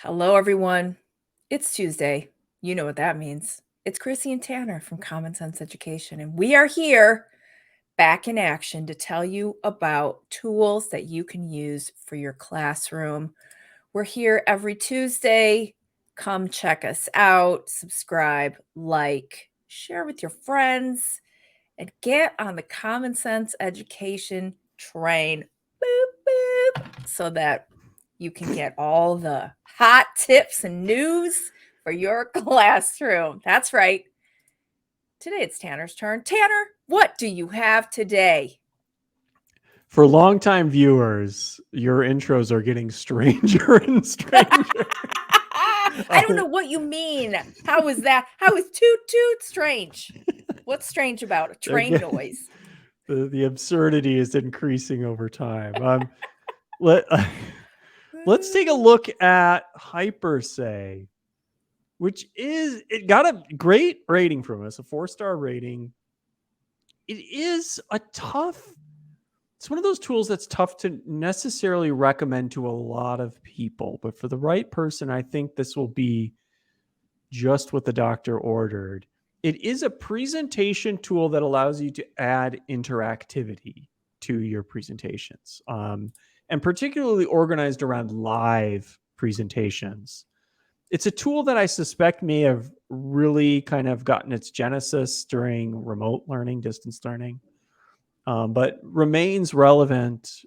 Hello, everyone. It's Tuesday. You know what that means. It's Chrissy and Tanner from Common Sense Education, and we are here back in action to tell you about tools that you can use for your classroom. We're here every Tuesday. Come check us out, subscribe, like, share with your friends, and get on the Common Sense Education train. Boop, boop, so that you can get all the hot tips and news for your classroom. That's right. Today it's Tanner's turn. Tanner, what do you have today? For longtime viewers, your intros are getting stranger and stranger. I don't know what you mean. How is that? How is toot toot strange? What's strange about a train noise? The absurdity is increasing over time. Let let's take a look at Hypersay, which it got a great rating from us, a 4-star rating. It is it's one of those tools that's tough to necessarily recommend to a lot of people, but for the right person, I think this will be just what the doctor ordered. It is a presentation tool that allows you to add interactivity to your presentations, and particularly organized around live presentations. It's a tool that I suspect may have really kind of gotten its genesis during remote learning, distance learning, but remains relevant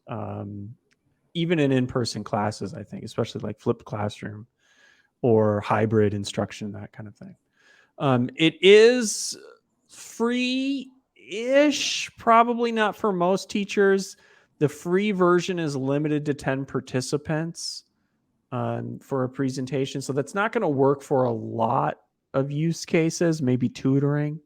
even in in-person classes, I think, especially like flipped classroom or hybrid instruction, that kind of thing. It is free-ish, probably not for most teachers. The free version is limited to 10 participants for a presentation. So that's not going to work for a lot of use cases, maybe tutoring.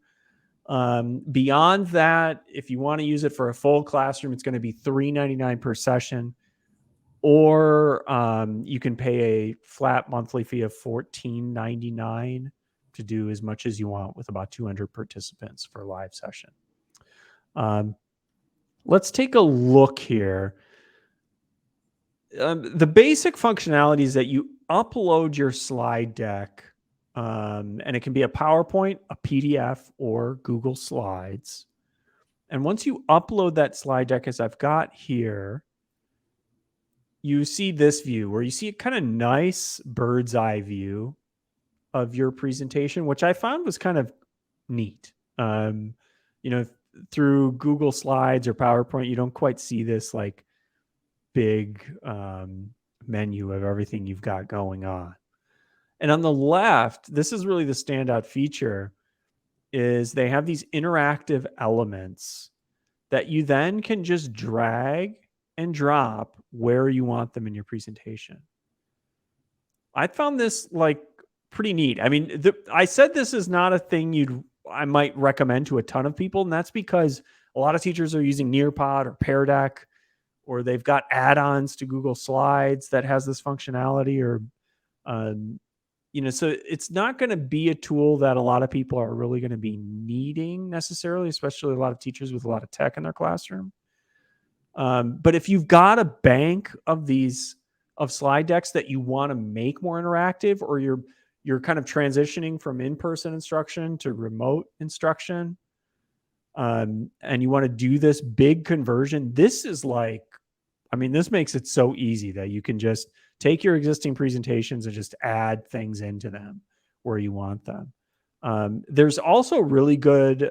Beyond that, if you want to use it for a full classroom, it's going to be $3.99 per session, or you can pay a flat monthly fee of $14.99 to do as much as you want with about 200 participants for a live session. Let's take a look here. The basic functionality is that you upload your slide deck, and it can be a PowerPoint, a PDF, or Google Slides. And once you upload that slide deck, as I've got here, you see this view where you see a kind of nice bird's eye view of your presentation, which I found was kind of neat. Through Google Slides or PowerPoint, you don't quite see this like big menu of everything you've got going on. And on the left, this is really the standout feature, is they have these interactive elements that you then can just drag and drop where you want them in your presentation. I found this like pretty neat. I mean, I said this is not a thing I might recommend to a ton of people, and that's because a lot of teachers are using Nearpod or Pear Deck, or they've got add-ons to Google Slides that has this functionality, or so it's not going to be a tool that a lot of people are really going to be needing necessarily, especially a lot of teachers with a lot of tech in their classroom. But if you've got a bank of slide decks that you want to make more interactive, or you're kind of transitioning from in-person instruction to remote instruction, and you want to do this big conversion, this makes it so easy that you can just take your existing presentations and just add things into them where you want them. There's also really good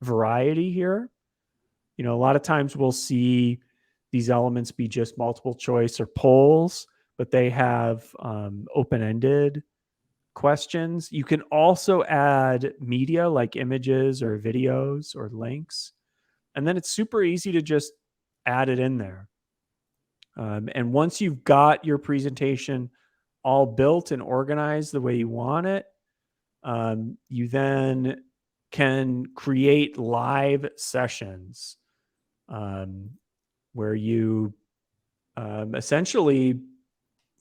variety here. A lot of times we'll see these elements be just multiple choice or polls, but they have open-ended questions. You can also add media like images or videos or links, and then it's super easy to just add it in there. And once you've got your presentation all built and organized the way you want it, you then can create live sessions where you essentially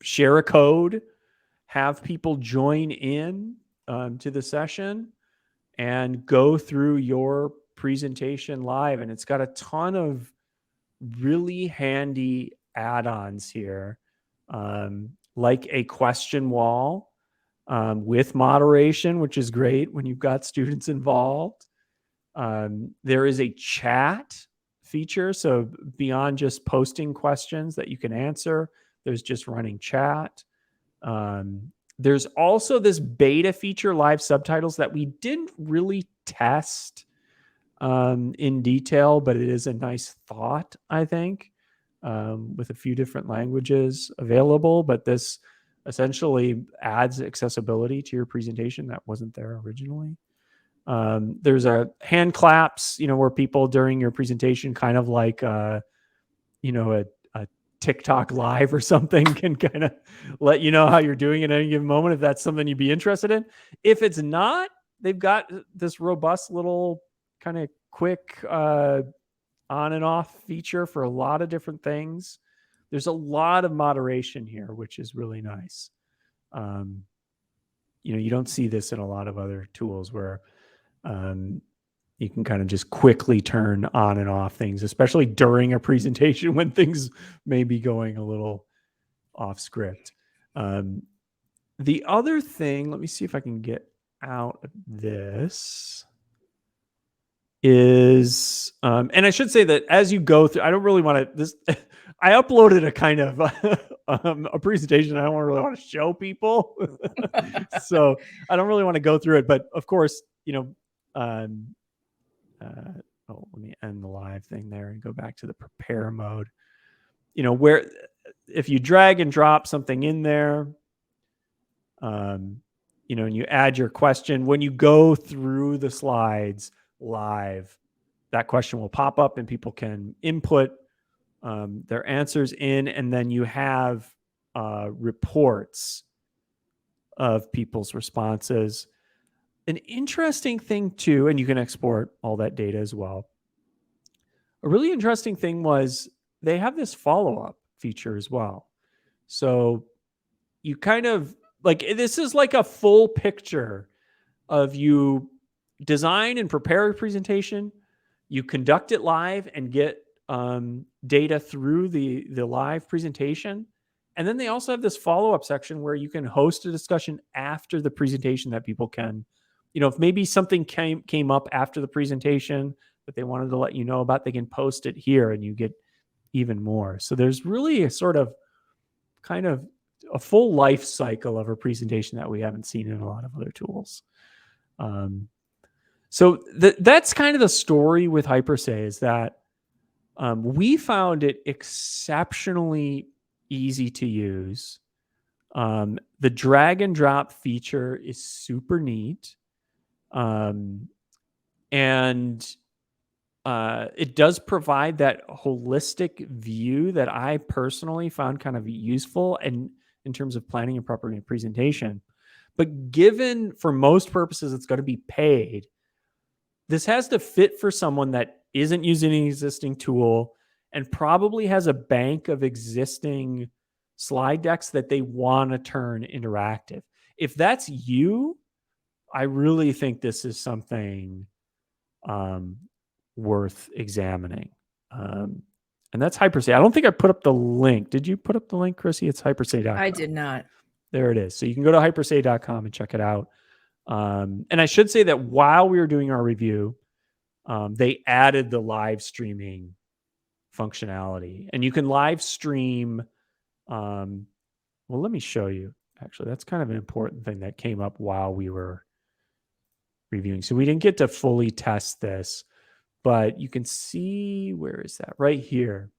share a code, have people join in to the session, and go through your presentation live. And it's got a ton of really handy add-ons here like a question wall with moderation, which is great when you've got students involved. There is a chat feature. So beyond just posting questions that you can answer, there's just running chat. There's also this beta feature, live subtitles, that we didn't really test in detail, but it is a nice thought, I think, with a few different languages available. But this essentially adds accessibility to your presentation that wasn't there originally. There's a hand claps, where people during your presentation, kind of like, a TikTok live or something, can kind of let you know how you're doing at any given moment, if that's something you'd be interested in. If it's not, they've got this robust little kind of quick on and off feature for a lot of different things. There's a lot of moderation here, which is really nice. You don't see this in a lot of other tools where you can kind of just quickly turn on and off things, especially during a presentation when things may be going a little off script. The other thing, let me see if I can get out of this, is, and I should say that as you go through, I don't really want to, I uploaded a kind of a presentation I don't really want to show people. So I don't really want to go through it, but of course, let me end the live thing there and go back to the prepare mode. Where if you drag and drop something in there, and you add your question, when you go through the slides live, that question will pop up and people can input their answers in, and then you have reports of people's responses. An interesting thing too, and you can export all that data as well. A really interesting thing was they have this follow-up feature as well. So you kind of this is like a full picture of you design and prepare a presentation, you conduct it live and get data through the live presentation. And then they also have this follow-up section where you can host a discussion after the presentation that people can, if maybe something came up after the presentation that they wanted to let you know about, they can post it here and you get even more. So there's really a sort of kind of a full life cycle of a presentation that we haven't seen in a lot of other tools. So that's kind of the story with Hypersay, is that we found it exceptionally easy to use. The drag and drop feature is super neat. And it does provide that holistic view that I personally found kind of useful and in terms of planning and preparing a presentation. But given for most purposes it's going to be paid, this has to fit for someone that isn't using an existing tool and probably has a bank of existing slide decks that they want to turn interactive. If that's you, I really think this is something worth examining. And that's Hypersay. I don't think I put up the link. Did you put up the link, Chrissy? It's hypersay.com. I did not. There it is. So you can go to hypersay.com and check it out. And I should say that while we were doing our review, they added the live streaming functionality. And you can live stream. Well, let me show you. Actually, that's kind of an important thing that came up while we were reviewing. So we didn't get to fully test this, but you can see, where is that? Right here.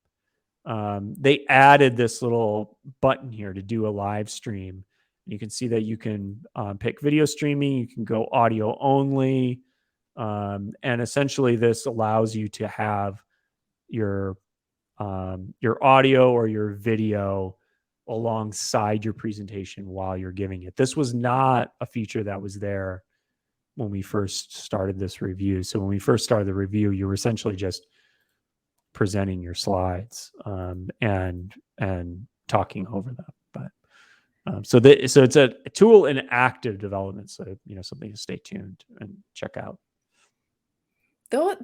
They added this little button here to do a live stream. You can see that you can pick video streaming. You can go audio only. And essentially this allows you to have your audio or your video alongside your presentation while you're giving it. This was not a feature that was there when we first started this review. So when we first started the review, you were essentially just presenting your slides and talking over them. But so it's a tool in active development. So something to stay tuned and check out. Though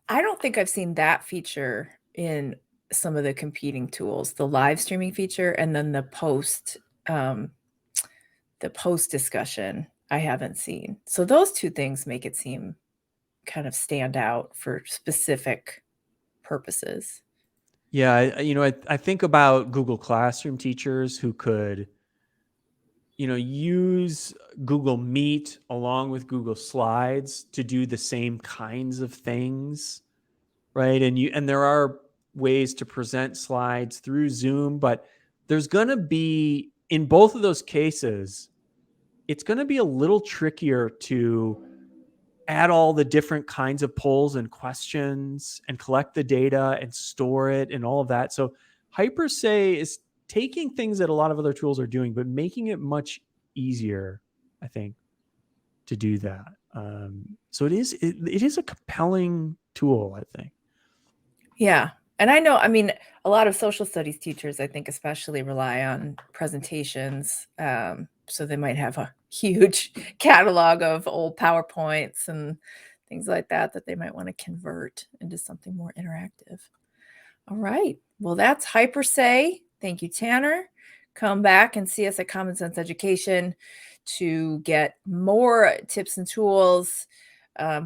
I don't think I've seen that feature in some of the competing tools, the live streaming feature and then the post the post discussion I haven't seen. So those two things make it seem kind of stand out for specific purposes. Yeah, I think about Google Classroom teachers who could, use Google Meet along with Google Slides to do the same kinds of things, right? And there are ways to present slides through Zoom, but there's going to be, in both of those cases, it's going to be a little trickier to add all the different kinds of polls and questions and collect the data and store it and all of that. So Hypersay is taking things that a lot of other tools are doing, but making it much easier, I think, to do that. So it is a compelling tool, I think. Yeah. And I know, I mean, a lot of social studies teachers, I think, especially rely on presentations. So they might have a huge catalog of old PowerPoints and things like that that they might want to convert into something more interactive. All right. Well, that's Hypersay. Thank you, Tanner. Come back and see us at Common Sense Education to get more tips and tools.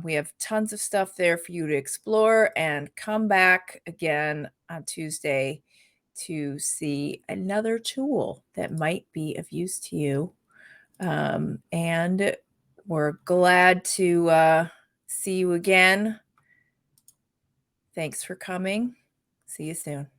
We have tons of stuff there for you to explore, and come back again on Tuesday to see another tool that might be of use to you. And we're glad to see you again. Thanks for coming. See you soon.